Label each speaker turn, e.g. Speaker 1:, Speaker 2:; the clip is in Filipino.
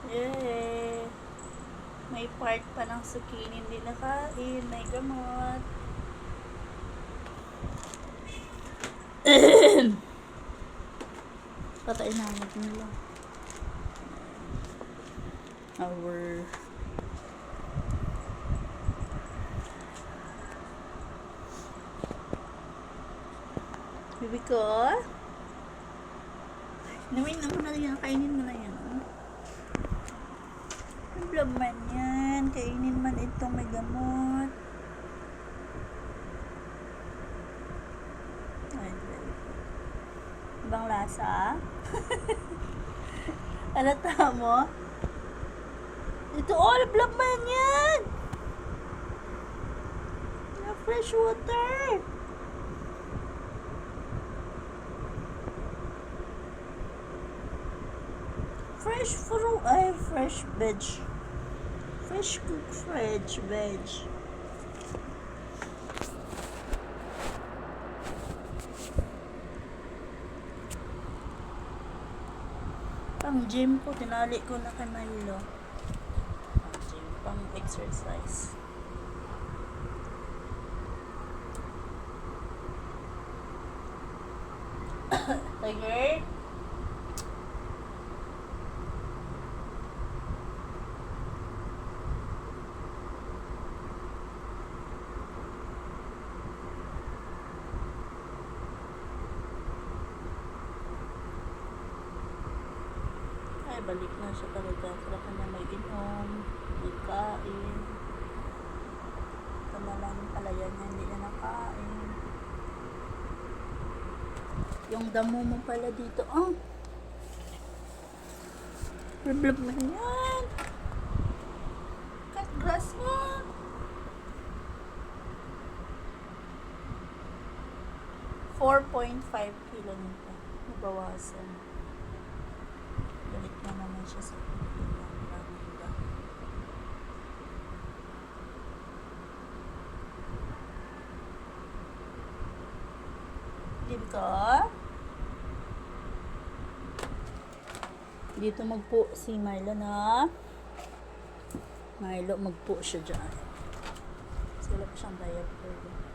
Speaker 1: Yay! May part pa ng zucchini hindi nakain. May gamot. Patay namin nila. Our baby ko. Namin mo na yan. Kainin mo na yan. Problem man yan. Kainin man itong may gamot. Ay, ibang lasa. Alata mo? Ito, all blood man yan! Fresh water! Fresh fruit, ay, fresh veg. Fresh cooked fresh veg. Pang gym ko, tinali ko na kay Milo. Pang gym, pang exercise. Tiger? Ay, balik na siya talaga. Sila kanya may inom, may kain. Ito na lang yung palayan niya, hindi niya nakain. Yung damo mo pala dito, oh. Problem na yan. Cut grass mo. $4.5 kilo nito. Nabawasan. Balik na naman siya sa Pilipinas. Dito. Dito magpo si Milo na. Milo, magpo siya dyan. Sila pa siyang diaper.